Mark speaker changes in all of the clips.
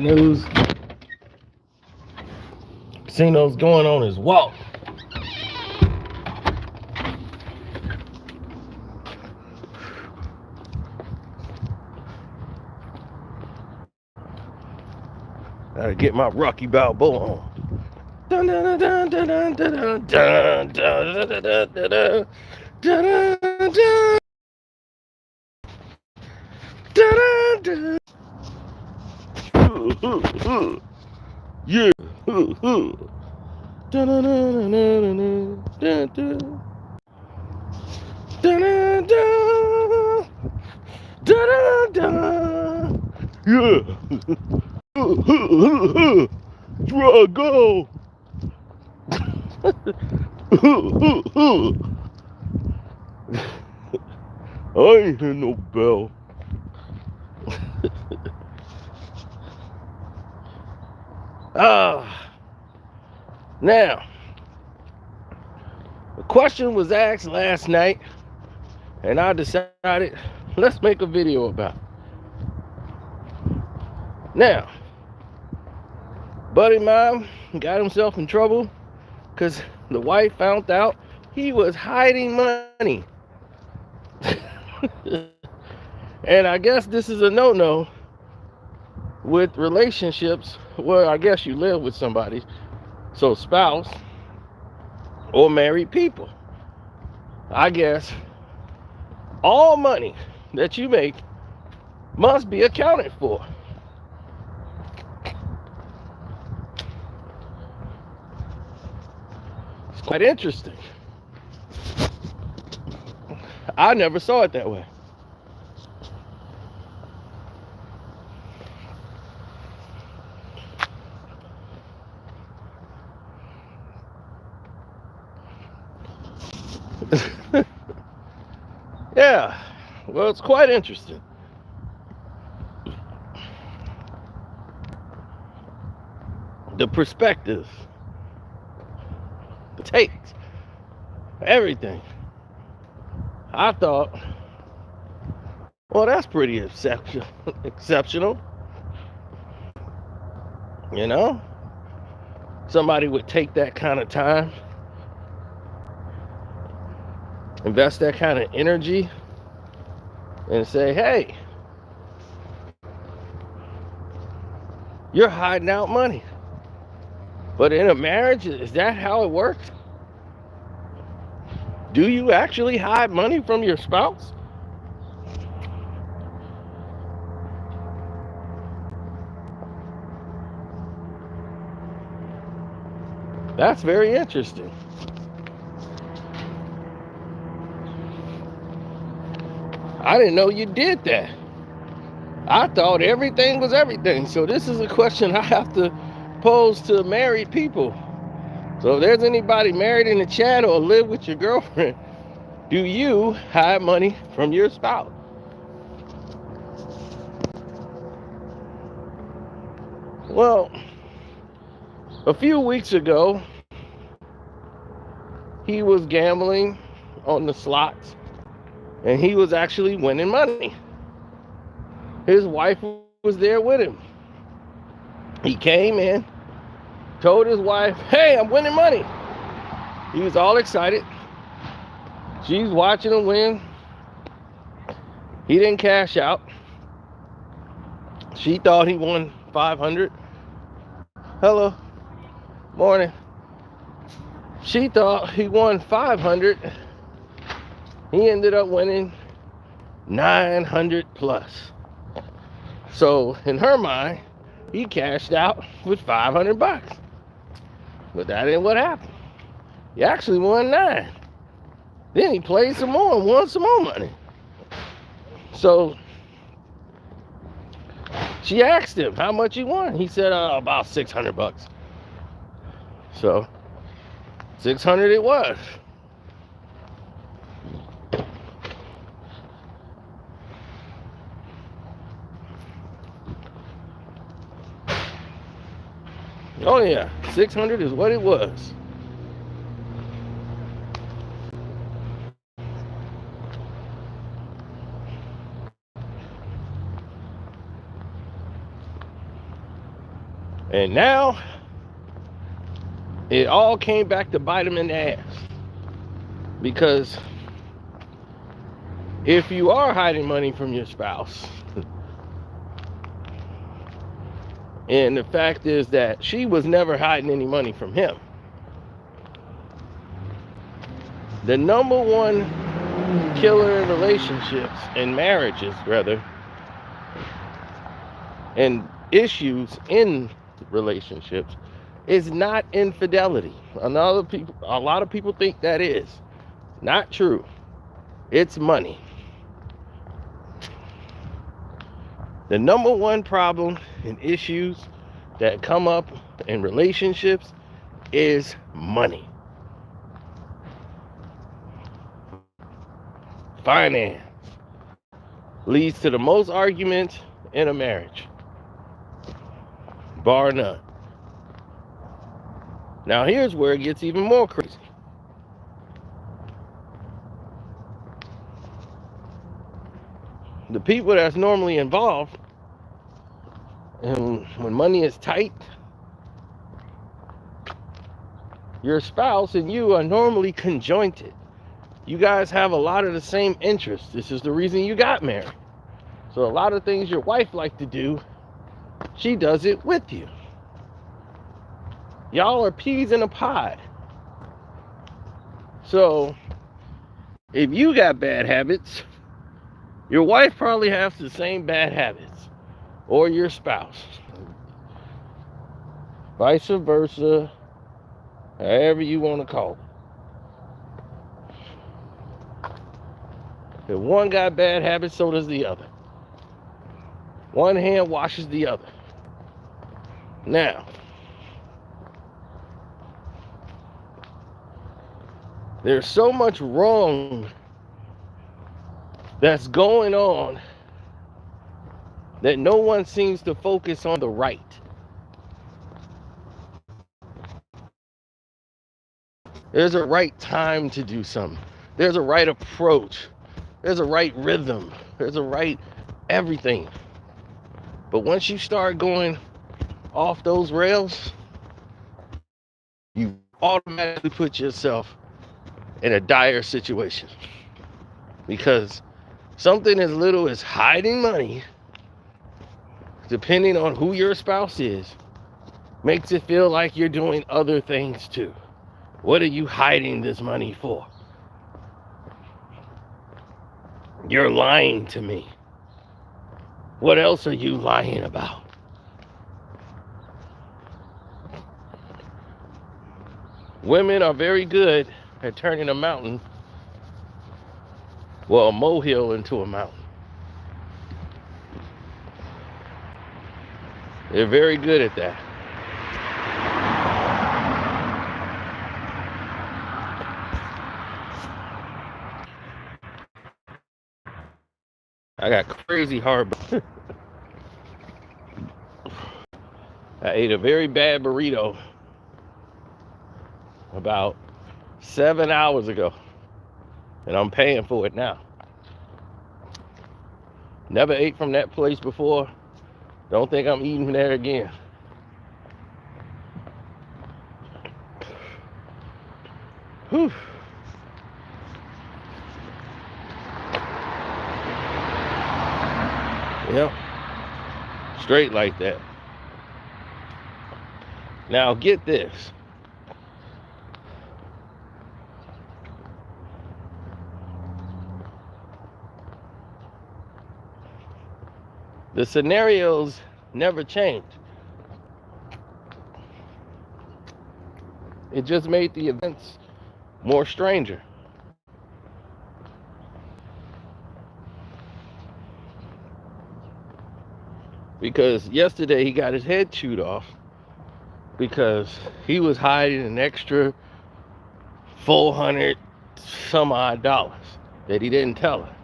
Speaker 1: news. Casino's going on his walk. Gotta get my Rocky Balboa on. Dun dun dun dun dun dun dun dun dun dun dun dun dun. Yeah. Yeah. Drago. I ain't hear no bell. Now, the question was asked last night, and I decided let's make a video about it. Now, buddy mine got himself in trouble because the wife found out he was hiding money. And I guess this is a no-no with relationships where I guess you live with somebody, so spouse or married people. I guess all money that you make must be accounted for. It's quite interesting. I never saw it that way. Yeah, well, it's quite interesting. The perspectives, the takes, everything. I thought, well, that's pretty exceptional. You know, somebody would take that kind of time, invest that kind of energy, and say, hey, you're hiding out money. But in a marriage, is that how it works? Do you actually hide money from your spouse? That's very interesting. I didn't know you did that. I thought everything was everything. So this is a question I have to pose to married people. So if there's anybody married in the chat or live with your girlfriend, do you hide money from your spouse? Well, a few weeks ago, he was gambling on the slots, and he was actually winning money. His wife was there with him. He came in, told his wife, hey, I'm winning money. He was all excited. She's watching him win. He didn't cash out. She thought he won 500. Hello, morning. She thought he won 500. He ended up winning 900 plus. So in her mind, he cashed out with 500 bucks. But that ain't what happened. He actually won 9. Then he played some more and won some more money. So she asked him how much he won. He said about 600 bucks. So 600 it was. Oh yeah, 600 is what it was. And now it all came back to bite him in the ass. Because if you are hiding money from your spouse, and the fact is that she was never hiding any money from him, the number one killer in relationships and marriages, rather, and issues in relationships is not infidelity. A lot of people think that is. Not true. It's money. The number one problem and issues that come up in relationships is money. Finance leads to the most arguments in a marriage, bar none. Now here's where it gets even more crazy. The people that's normally involved, and when money is tight, your spouse and you are normally conjointed. You guys have a lot of the same interests. This is the reason you got married. So a lot of things your wife likes to do, she does it with you. Y'all are peas in a pod. So if you got bad habits, your wife probably has the same bad habits, or your spouse. Vice versa, however you want to call it. If one got bad habits, so does the other. One hand washes the other. Now, there's so much wrong that's going on that no one seems to focus on the right. There's a right time to do something. There's a right approach. There's a right rhythm. There's a right everything. But once you start going off those rails, you automatically put yourself in a dire situation. Because something as little as hiding money, depending on who your spouse is, makes it feel like you're doing other things too. What are you hiding this money for? You're lying to me. What else are you lying about? Women are very good at turning a mountain, well, a molehill into a mountain. They're very good at that. I got crazy heartburn. I ate a very bad burrito about 7 hours ago, and I'm paying for it now. Never ate from that place before. Don't think I'm eating from there again. Whew. Yep. Straight like that. Now get this. The scenarios never change. It just made the events more stranger. Because yesterday he got his head chewed off because he was hiding an extra $400 some odd that he didn't tell her.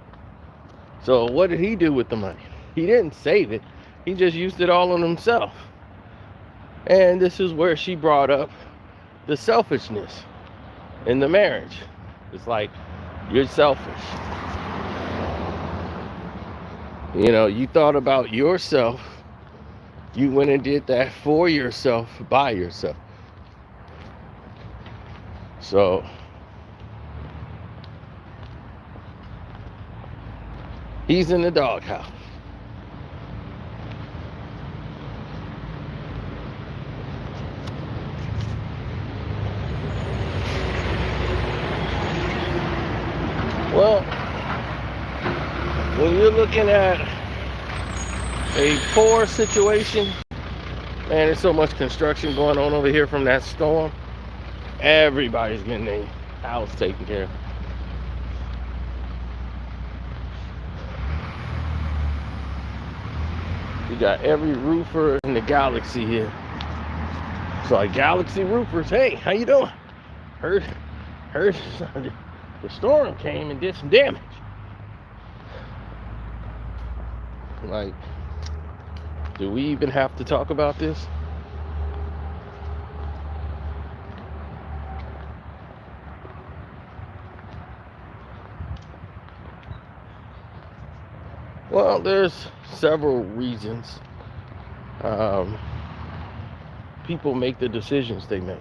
Speaker 1: So what did he do with the money? He didn't save it. He just used it all on himself. And this is where she brought up the selfishness in the marriage. It's like, you're selfish. You know, you thought about yourself You went and did that for yourself, by yourself. So he's in the doghouse. Well, when you're looking at a poor situation, man, there's so much construction going on over here from that storm. Everybody's getting their house taken care of. You got every roofer in the galaxy here. So like galaxy roofers, hey, how you doing? Heard the storm came and did some damage. Like, do we even have to talk about this? Well, there's several reasons people make the decisions they make.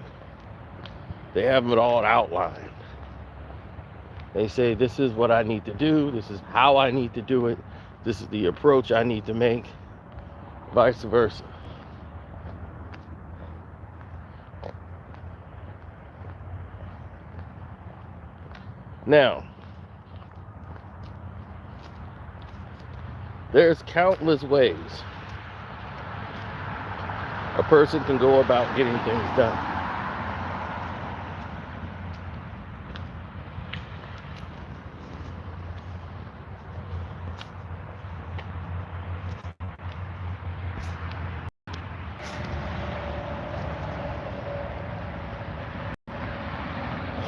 Speaker 1: They have it all outlined. They say, this is what I need to do, this is how I need to do it, this is the approach I need to make, vice versa. Now, there's countless ways a person can go about getting things done.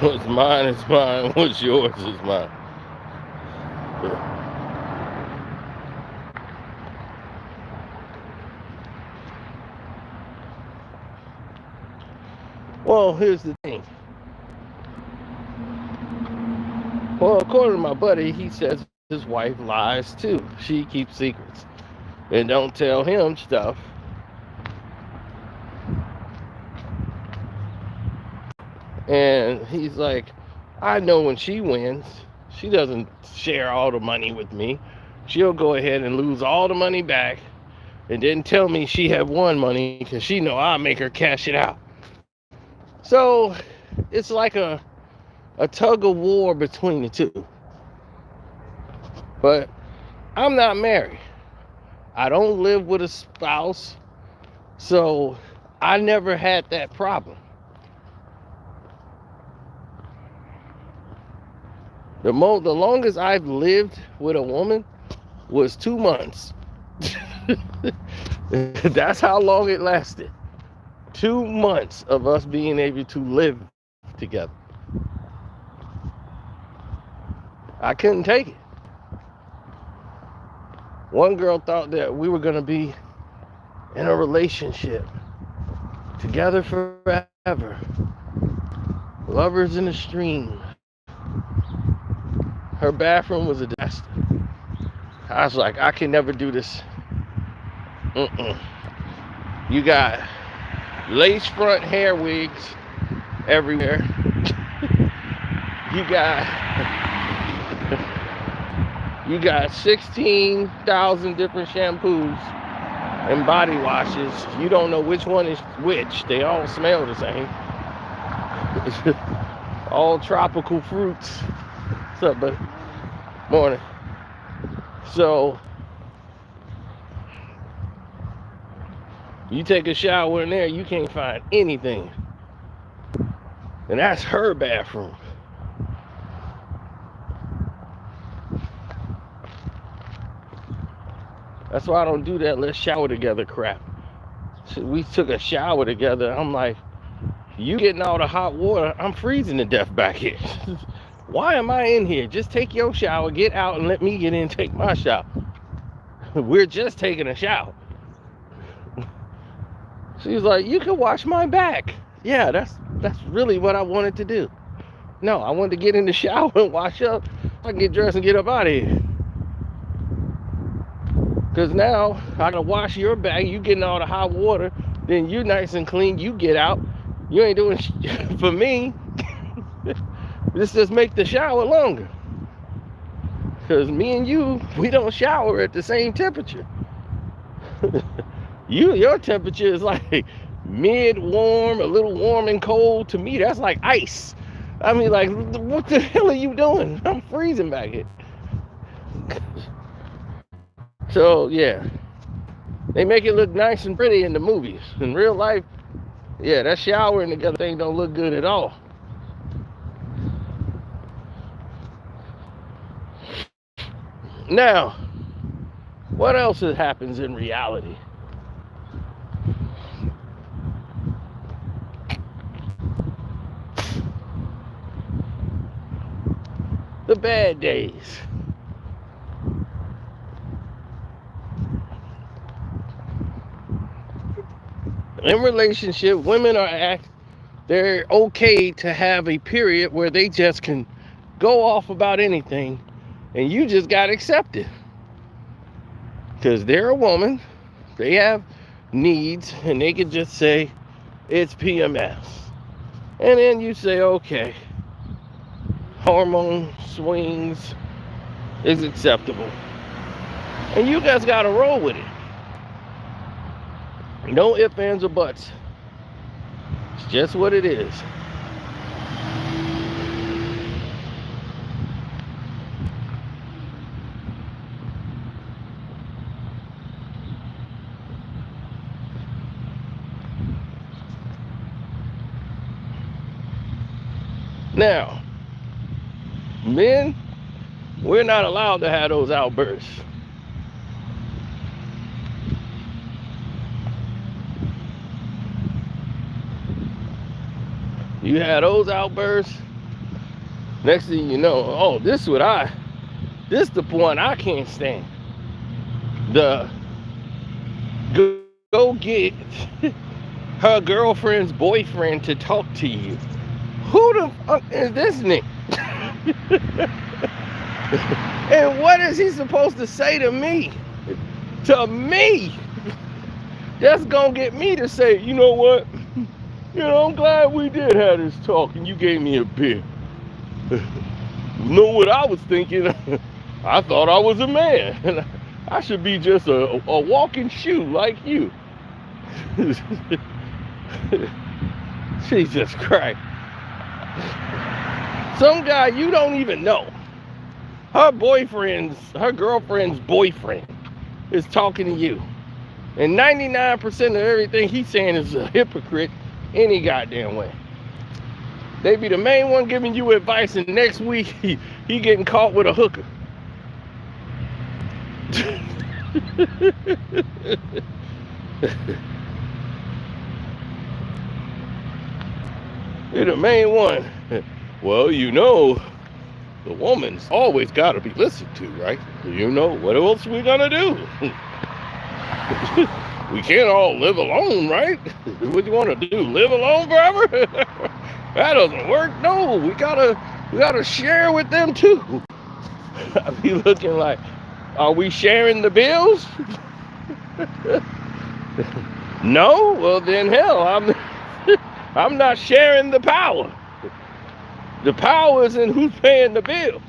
Speaker 1: What's mine is mine, what's yours is mine. Well, here's the thing. Well, according to my buddy, he says his wife lies too. She keeps secrets and don't tell him stuff. And he's like, I know when she wins, she doesn't share all the money with me. She'll go ahead and lose all the money back and didn't tell me she had won money because she know I'll make her cash it out. So it's like a tug of war between the two. But I'm not married. I don't live with a spouse. So I never had that problem. The longest I've lived with a woman was 2 months. That's how long it lasted. 2 months of us being able to live together. I couldn't take it. One girl thought that we were going to be in a relationship together forever. Lovers in the stream. Her bathroom was a disaster. I was like, I can never do this. You got lace front hair wigs everywhere. You got 16,000 different shampoos and body washes. You don't know which one is which. They all smell the same. All tropical fruits. What's up, buddy? Morning. So you take a shower in there, you can't find anything. And that's her bathroom. That's why I don't do that let's shower together crap. So we took a shower together. I'm like, you getting all the hot water, I'm freezing to death back here. Why am I in here? Just take your shower, get out, and let me get in and take my shower. We're just taking a shower. She's like, you can wash my back. Yeah, that's really what I wanted to do. No, I wanted to get in the shower and wash up. I can get dressed and get up out of here. Because now I gotta wash your back, you getting all the hot water, then you nice and clean, you get out. You ain't doing shit for me. This just make the shower longer. Because me and you, we don't shower at the same temperature. Your temperature is like mid-warm, a little warm and cold. To me, that's like ice. I mean, like, what the hell are you doing? I'm freezing back here. So, yeah. They make it look nice and pretty in the movies. In real life, yeah, that showering together thing don't look good at all. Now, what else happens in reality? The bad days. In relationship, women they're okay to have a period where they just can go off about anything, and you just gotta accept it. Because they're a woman, they have needs, and they can just say, it's PMS. And then you say, okay, hormone swings is acceptable. And you guys gotta roll with it. No ifs, ands, or buts. It's just what it is. Now, men, we're not allowed to have those outbursts. You have those outbursts, next thing you know, oh, this is the point I can't stand. The go get her girlfriend's boyfriend to talk to you. Who the fuck is this nigga? And what is he supposed to say to me? To me? That's gonna get me to say, you know what? You know, I'm glad we did have this talk and you gave me a beer. You know what I was thinking? I thought I was a man. I should be just a walking shoe like you. Jesus Christ. Some guy you don't even know. Her girlfriend's boyfriend is talking to you. And 99% of everything he's saying is a hypocrite any goddamn way. They be the main one giving you advice, and next week he getting caught with a hooker. You're the main one. Well, you know, the woman's always got to be listened to, right? You know, what else we gonna do? We can't all live alone, right? What do you want to do? Live alone forever? That doesn't work. No, we gotta share with them too. I be looking like, are we sharing the bills? No? Well then hell, I'm not sharing the power. The power is in who's paying the bills.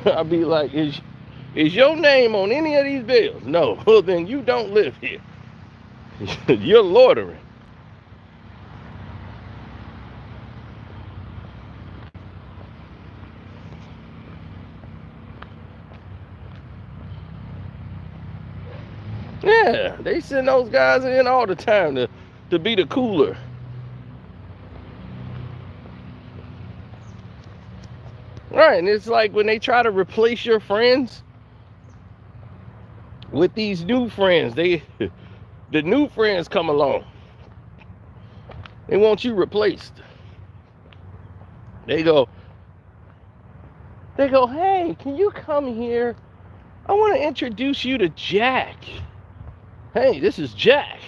Speaker 1: I'll be like, is your name on any of these bills? No. Well, then you don't live here. You're loitering. Yeah, they send those guys in all the time to be the cooler. Right, and it's like when they try to replace your friends with these new friends, the new friends come along. They want you replaced. They go, hey, can you come here? I want to introduce you to Jack. Hey, this is Jack.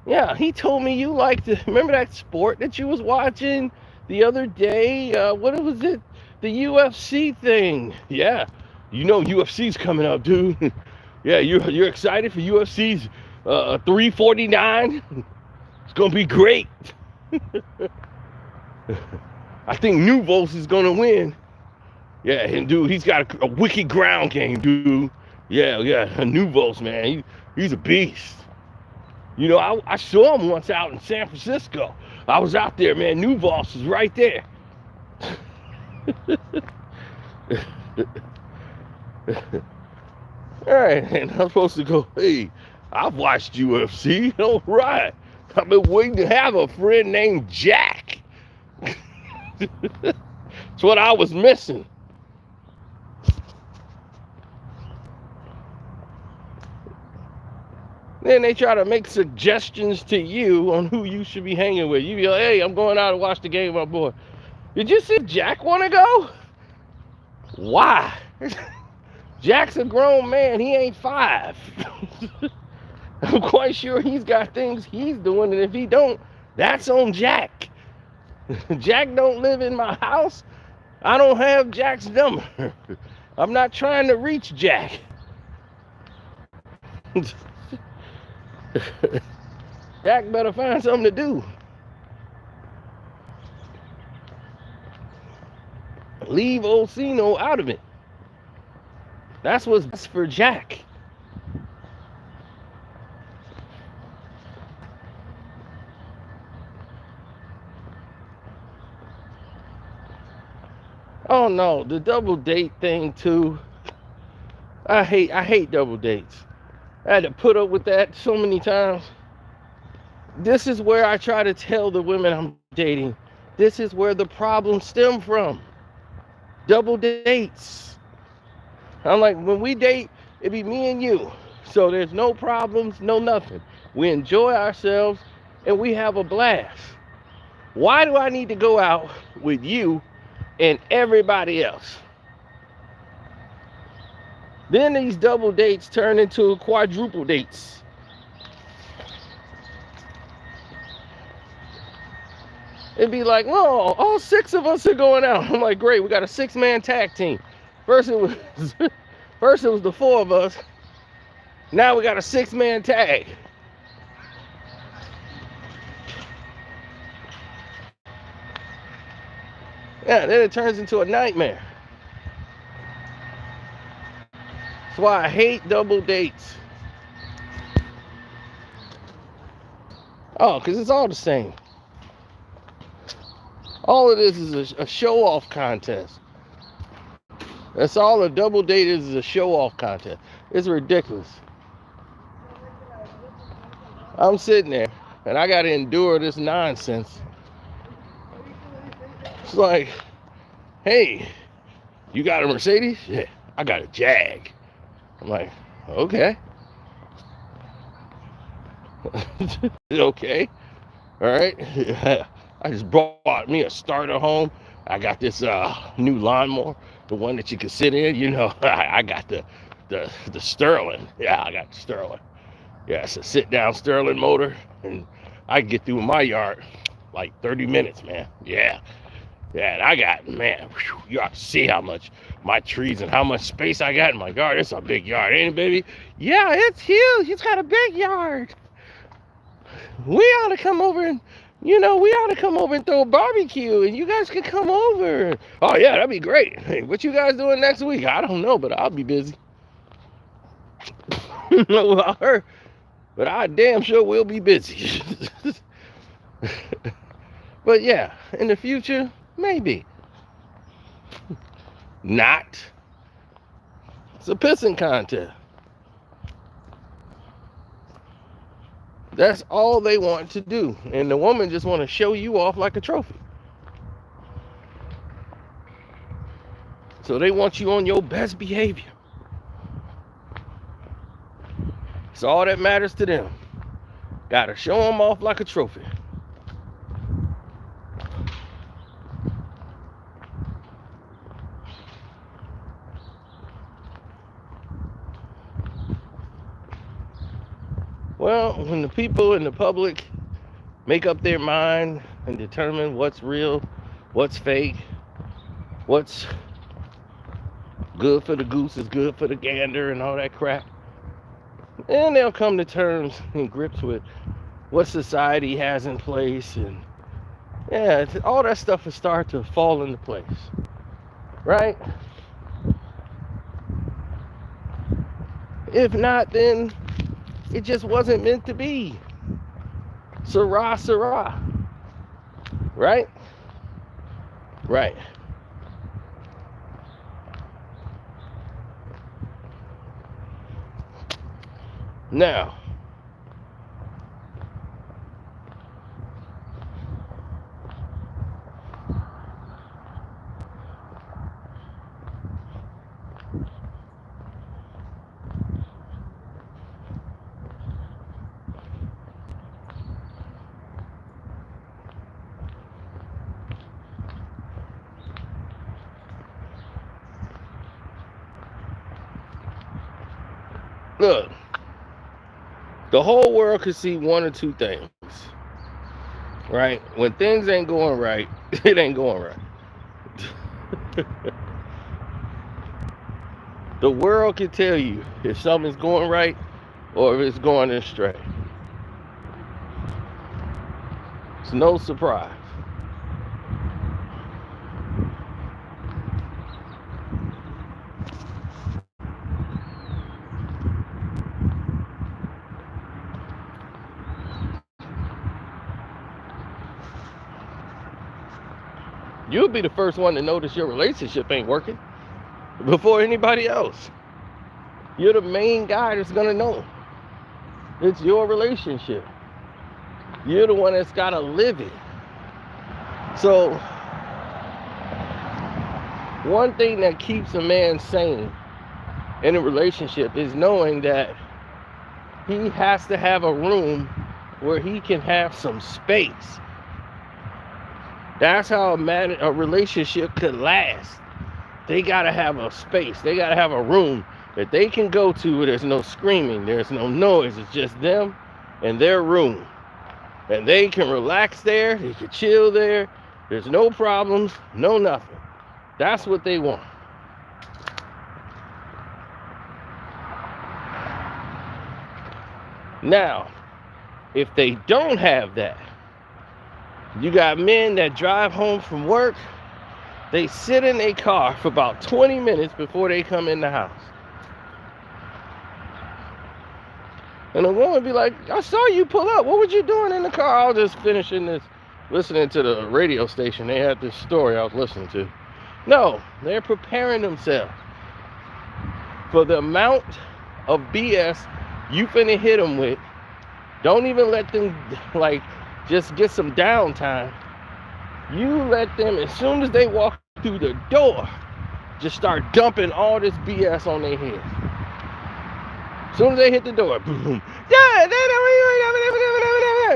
Speaker 1: Yeah, he told me you liked to remember that sport that you was watching the other day. What was it? The UFC thing. Yeah, you know UFC's coming up, dude. Yeah, you're excited for UFC's 349. It's gonna be great. I think Newvos is gonna win. Yeah, and dude, he's got a wicked ground game, dude. Yeah, Newvos, man. He's a beast. You know, I saw him once out in San Francisco. I was out there, man. Newvos is right there. All right, and I'm supposed to go, hey, I've watched UFC. All right. I've been waiting to have a friend named Jack. That's what I was missing. Then they try to make suggestions to you on who you should be hanging with. You be like, hey, I'm going out to watch the game, my boy. Did you see Jack want to go? Why? Jack's a grown man. He ain't 5. I'm quite sure he's got things he's doing, and if he don't, that's on Jack. Jack don't live in my house. I don't have Jack's number. I'm not trying to reach Jack. Jack better find something to do. Leave Orsino out of it. That's what's best for Jack. Oh no, the double date thing too. I hate double dates. I had to put up with that so many times. This is where I try to tell the women I'm dating. This is where the problems stem from. Double dates. I'm like, when we date, it be me and you. So there's no problems, no nothing. We enjoy ourselves and we have a blast. Why do I need to go out with you and everybody else? Then these double dates turn into quadruple dates. It'd be like, well, all 6 of us are going out. I'm like, great, we got a 6-man tag team. First it was the 4 of us. Now we got a 6-man tag. Yeah, then it turns into a nightmare. That's why I hate double dates. Oh, because it's all the same. All of this is a show-off contest. That's all a double date is a show-off contest. It's ridiculous. I'm sitting there, and I got to endure this nonsense. It's like, hey, you got a Mercedes? Yeah, I got a Jag. I'm like, okay. Okay. All right. I just brought me a starter home. I got this new lawnmower, the one that you can sit in. You know, I got the Sterling. Yeah, I got the Sterling. Yeah, it's a sit-down Sterling motor, and I get through my yard like 30 minutes, man. Yeah, and I got, man, whew, you ought to see how much my trees and how much space I got in my yard. It's a big yard, ain't it, baby? Yeah, it's huge. It's got a big yard. We ought to come over and, we ought to come over and throw a barbecue, and you guys can come over. Oh, yeah, that'd be great. Hey, what you guys doing next week? I don't know, but I'll be busy. Well, but I damn sure will be busy. But yeah, in the future, maybe. Not. It's a pissing contest. That's all they want to do. And the woman just want to show you off like a trophy. So they want you on your best behavior. It's all that matters to them. Gotta show them off like a trophy. Well, when the people in the public make up their mind and determine what's real, what's fake, what's good for the goose is good for the gander and all that crap, and they'll come to terms and grips with what society has in place, and yeah, all that stuff will start to fall into place, right? If not, then it just wasn't meant to be. Sarah, Sarah. Right? Right. Now, look, the whole world could see one or two things, right? When things ain't going right, it ain't going right. The world can tell you if something's going right or if it's going astray. It's no surprise. You'll be the first one to notice your relationship ain't working before anybody else. You're the main guy that's gonna know. It's your relationship. You're the one that's gotta live it. So, one thing that keeps a man sane in a relationship is knowing that he has to have a room where he can have some space. That's how a relationship could last. They gotta have a space. They gotta have a room that they can go to where there's no screaming, there's no noise. It's just them and their room. And they can relax there, they can chill there. There's no problems, no nothing. That's what they want. Now, if they don't have that, you got men that drive home from work, they sit in a car for about 20 minutes before they come in the house. And the woman be like, I saw you pull up. What were you doing in the car? I was just finishing this, listening to the radio station. They had this story I was listening to. No, they're preparing themselves for the amount of BS you finna hit them with. Don't even let them, like, just get some downtime. You let them, as soon as they walk through the door, just start dumping all this BS on their head. As soon as they hit the door, boom. Yeah,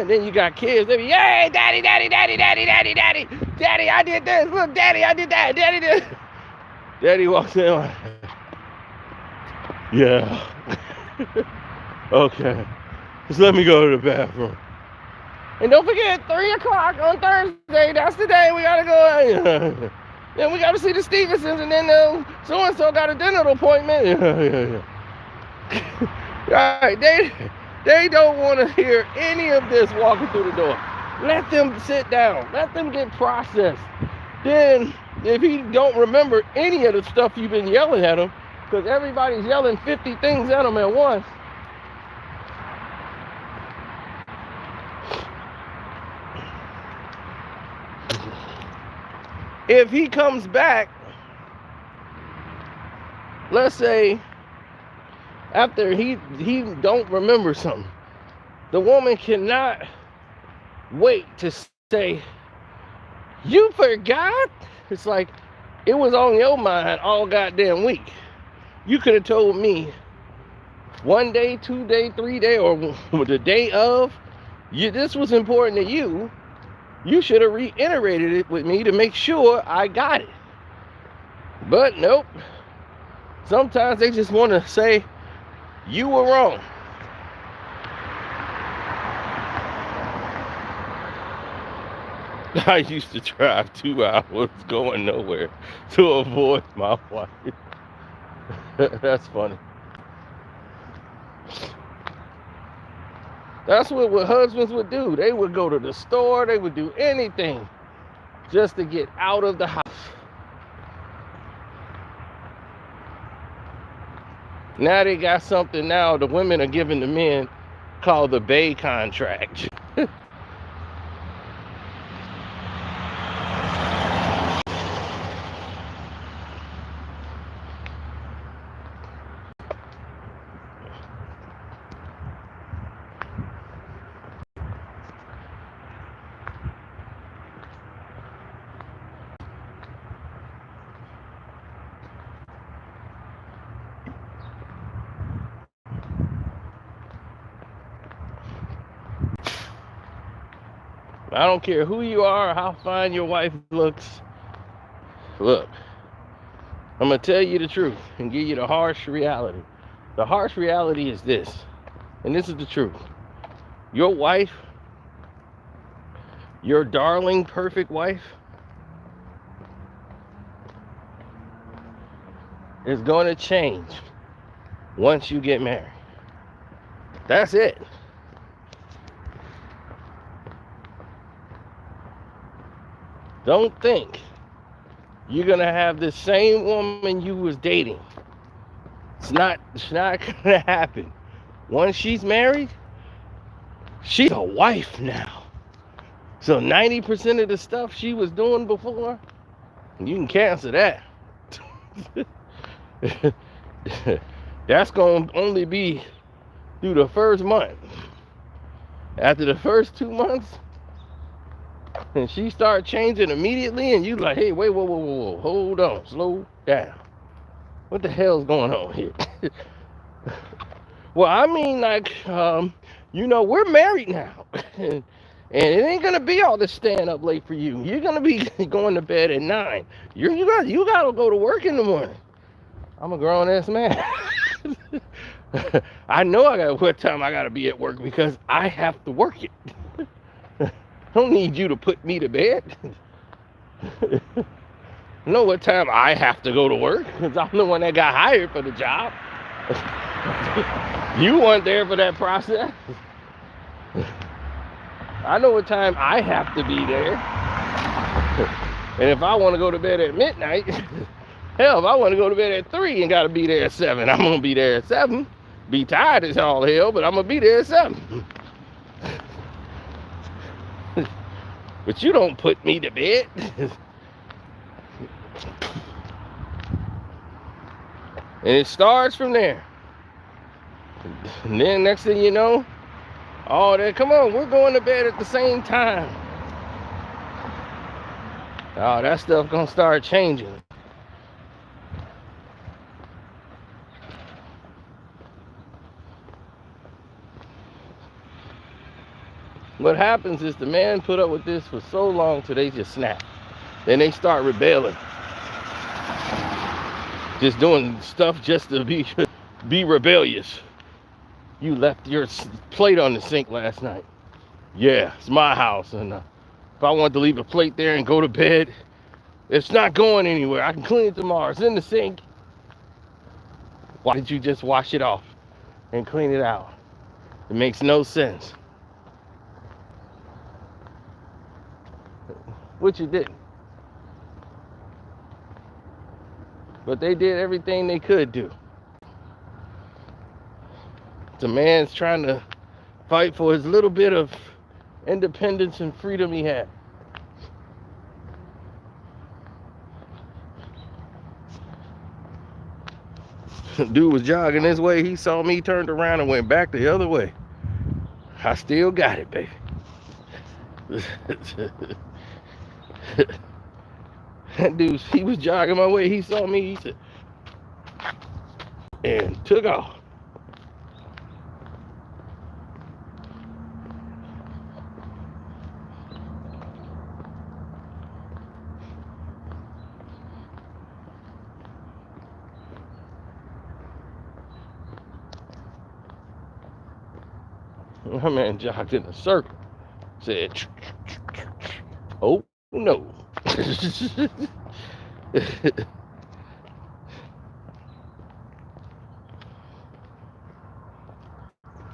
Speaker 1: then you got kids, they be, yeah, daddy, daddy, daddy, daddy, daddy, daddy, daddy, I did this, look, daddy, I did that, daddy did. Daddy walks in like, yeah. Okay, just let me go to the bathroom. And don't forget, 3 o'clock on Thursday, that's the day we gotta go. Then we gotta see the Stevensons, and then so-and-so got a dental appointment. Right, they don't want to hear any of this walking through the door. Let them sit down. Let them get processed. Then, if he don't remember any of the stuff you've been yelling at him, because everybody's yelling 50 things at him at once, if he comes back, let's say, after he don't remember something, the woman cannot wait to say, you forgot? It's like, it was on your mind all goddamn week. You could have told me 1 day, 2 day, 3 day, or the day of, this was important to you. You should have reiterated it with me to make sure I got it. But nope. Sometimes they just want to say, you were wrong. I used to drive 2 hours going nowhere to avoid my wife. That's funny. That's what husbands would do. They would go to the store. They would do anything just to get out of the house. Now they got something now the women are giving the men called the Bay contract. I don't care who you are or how fine your wife looks. Look, I'm going to tell you the truth and give you the harsh reality. The harsh reality is this, and this is the truth. Your wife, your darling, perfect wife, is going to change once you get married. That's it. Don't think you're gonna have the same woman you was dating. It's not gonna happen. Once she's married, she's a wife now. So 90% of the stuff she was doing before, you can cancel that. That's gonna only be through the first month. After the first 2 months, and she started changing immediately, and you like, hey, wait, whoa, hold on, slow down. What the hell's going on here? Well, I mean, like, we're married now, and it ain't gonna be all this staying up late for you. You're gonna be going to bed at 9. You gotta go to work in the morning. I'm a grown ass man. I know what time I gotta be at work because I have to work it. I don't need you to put me to bed. I know what time I have to go to work because I'm the one that got hired for the job. You weren't there for that process. I know what time I have to be there. And if I want to go to bed at midnight, hell, if I want to go to bed at 3 and got to be there at 7, I'm going to be there at 7. Be tired as all hell, but I'm going to be there at 7. But you don't put me to bed. And it starts from there. And then next thing you know, all that, come on, we're going to bed at the same time. Oh, that stuff gonna start changing. What happens is the man put up with this for so long till they just snap. Then they start rebelling. Just doing stuff just to be rebellious. You left your plate on the sink last night. Yeah, it's my house, and if I want to leave a plate there and go to bed, it's not going anywhere. I can clean it tomorrow. It's in the sink. Why did you just wash it off and clean it out? It makes no sense. Which you didn't. But they did everything they could do. The man's trying to fight for his little bit of independence and freedom he had. Dude was jogging this way. He saw me, turned around and went back the other way. I still got it, baby. That dude, he was jogging my way. He saw me, he said, and took off. My man jogged in a circle. Said, oh. no.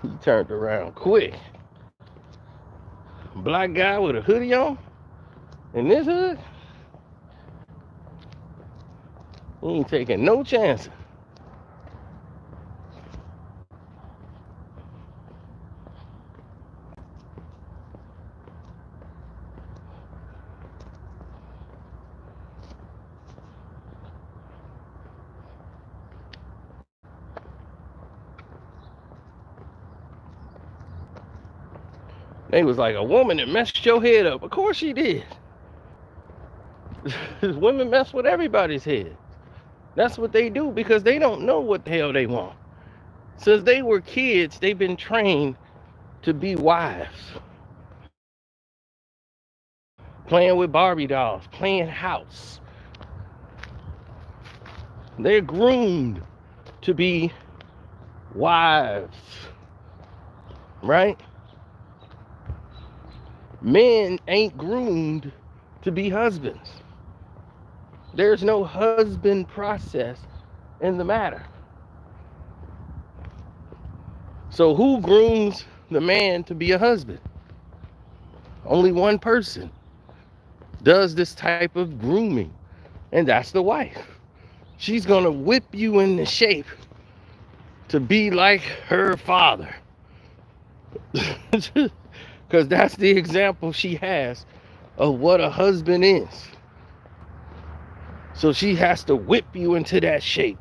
Speaker 1: He turned around quick. Black guy with a hoodie on in this hood. He ain't taking no chances. They was like, a woman that messed your head up. Of course she did. Women mess with everybody's head. That's what they do because they don't know what the hell they want. Since they were kids, they've been trained to be wives. Playing with Barbie dolls, playing house. They're groomed to be wives. Right? Men ain't groomed to be husbands. There's no husband process in the matter. So who grooms the man to be a husband? Only one person does this type of grooming, and that's the wife. She's gonna whip you into shape to be like her father. Because that's the example she has of what a husband is. So she has to whip you into that shape.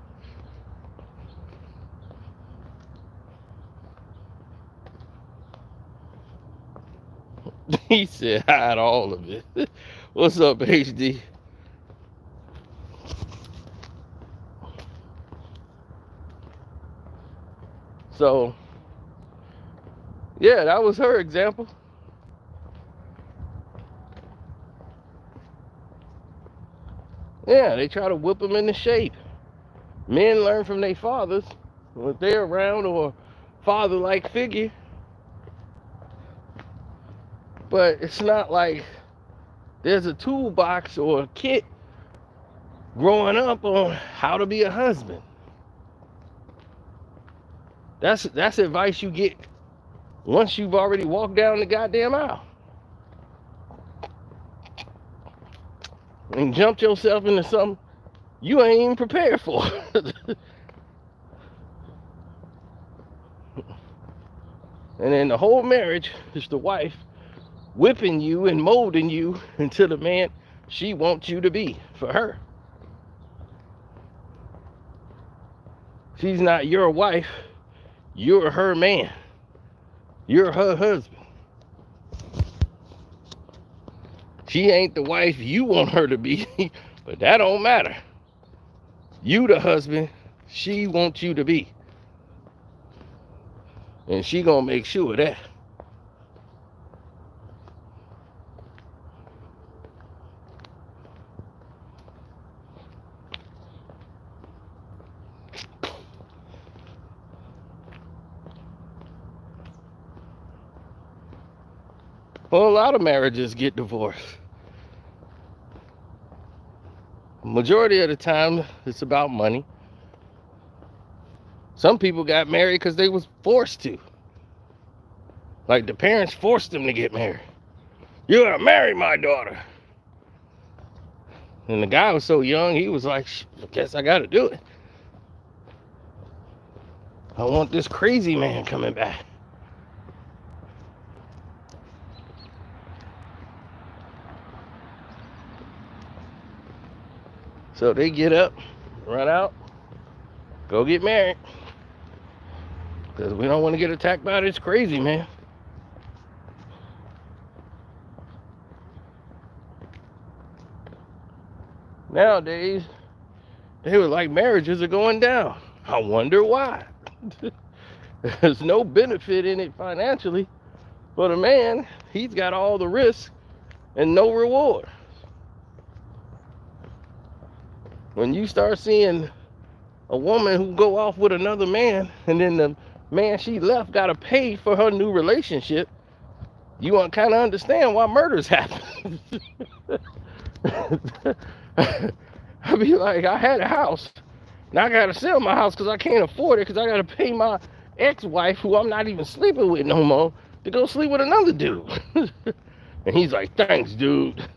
Speaker 1: He said, hide all of it. What's up, HD? So, yeah, that was her example. Yeah, they try to whip them into shape. Men learn from their fathers. If they're around or father-like figure. But it's not like there's a toolbox or a kit growing up on how to be a husband. That's advice you get once you've already walked down the goddamn aisle. And jumped yourself into something you ain't even prepared for. And then the whole marriage is the wife whipping you and molding you into the man she wants you to be for her. She's not your wife, you're her man. You're her husband. She ain't the wife you want her to be, but that don't matter. You the husband she wants you to be. And she gonna make sure of that. Well, a lot of marriages get divorced. Majority of the time, it's about money. Some people got married because they was forced to. Like the parents forced them to get married. You're gonna marry my daughter. And the guy was so young, he was like, I guess I gotta do it. I want this crazy man coming back. So they get up, run out, go get married. Because we don't want to get attacked by this crazy man. Nowadays, they were like, marriages are going down. I wonder why. There's no benefit in it financially. But a man, he's got all the risk and no reward. When you start seeing a woman who go off with another man, and then the man she left got to pay for her new relationship, you want to kind of understand why murders happen. I'd be like, I had a house. Now I gotta sell my house because I can't afford it because I gotta pay my ex-wife, who I'm not even sleeping with no more, to go sleep with another dude. And he's like, thanks, dude.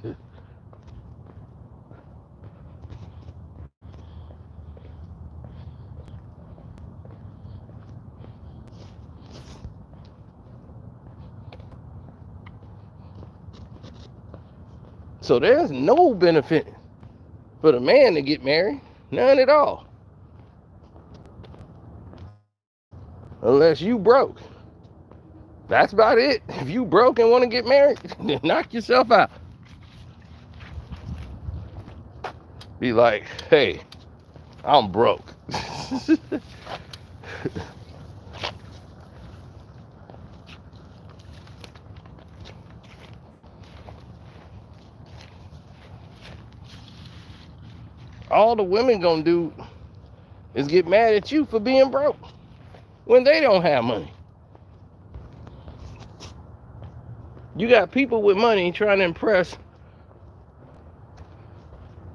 Speaker 1: So there's no benefit for the man to get married. None at all. Unless you broke. That's about it. If you broke and want to get married, then knock yourself out. Be like, hey, I'm broke. All the women gonna do is get mad at you for being broke when they don't have money. You got people with money trying to impress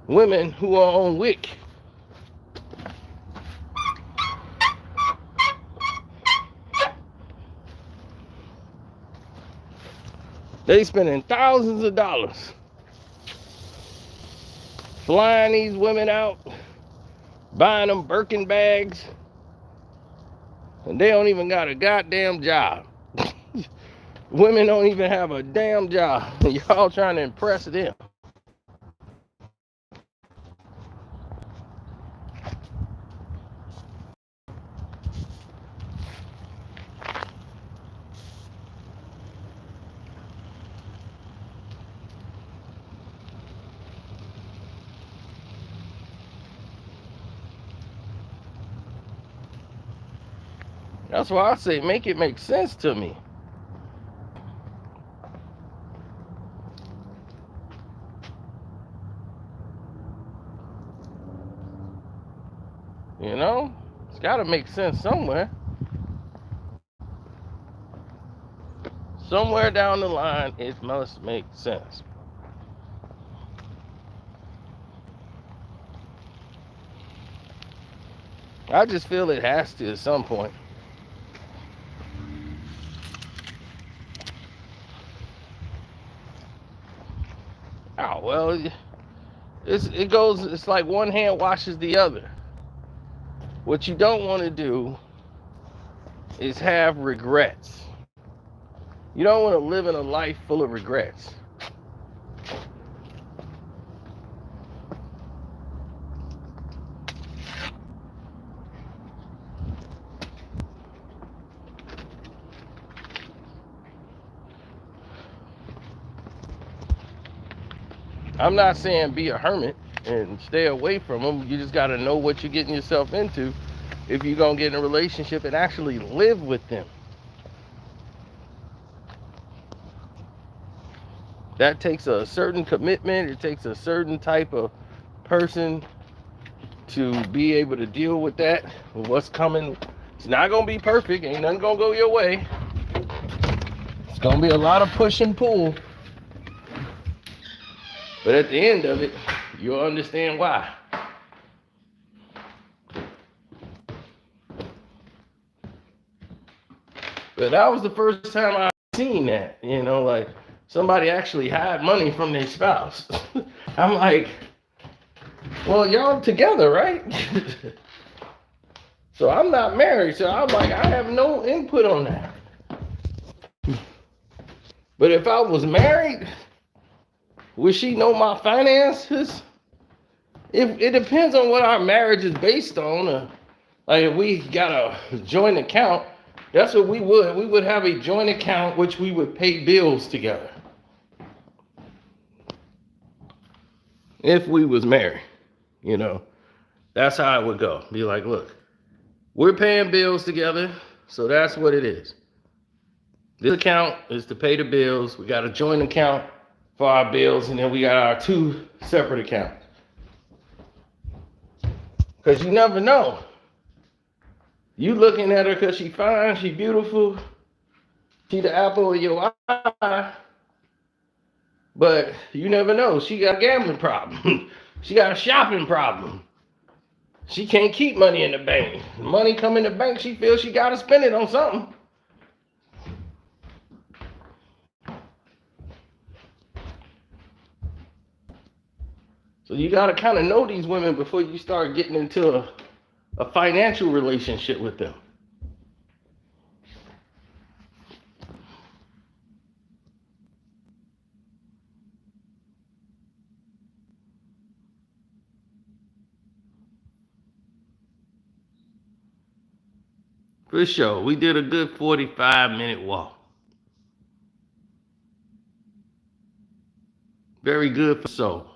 Speaker 1: women who are on WIC. They spending thousands of dollars flying these women out, buying them Birkin bags, and they don't even got a goddamn job. Women don't even have a damn job. Y'all trying to impress them. That's why I say make it make sense to me. You know, it's got to make sense somewhere. Somewhere down the line, it must make sense. I just feel it has to at some point. Oh, well, it's like one hand washes the other. What you don't want to do is have regrets. You don't want to live in a life full of regrets. I'm not saying be a hermit and stay away from them. You just got to know what you're getting yourself into if you're going to get in a relationship and actually live with them. That takes a certain commitment. It takes a certain type of person to be able to deal with that, with what's coming. It's not going to be perfect. Ain't nothing going to go your way. It's going to be a lot of push and pull. But at the end of it, you'll understand why. But that was the first time I seen that, you know, like somebody actually had money from their spouse. I'm like, well, y'all together, right? So I'm not married, so I'm like, I have no input on that. But if I was married, would she know my finances? It depends on what our marriage is based on. Like if we got a joint account, that's what we would. We would have a joint account which we would pay bills together. If we was married, you know, that's how it would go. Be like, look, we're paying bills together, so that's what it is. This account is to pay the bills. We got a joint account for our bills, and then we got our two separate accounts. Because you never know. You looking at her because she fine, she beautiful, she the apple of your eye. But you never know. She got a gambling problem. She got a shopping problem. She can't keep money in the bank. Money come in the bank, she feels she got to spend it on something. So you got to kind of know these women before you start getting into a financial relationship with them. For sure. We did a good 45-minute walk. Very good for soul.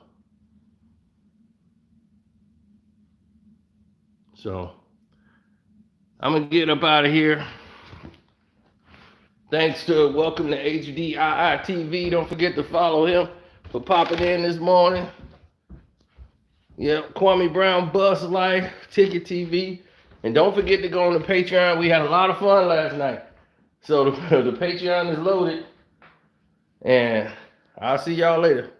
Speaker 1: So I'm going to get up out of here. Thanks to Welcome to HDII TV. Don't forget to follow him for popping in this morning. Yep, Kwame Brown Bus Life, Ticket TV. And don't forget to go on the Patreon. We had a lot of fun last night. So the Patreon is loaded. And I'll see y'all later.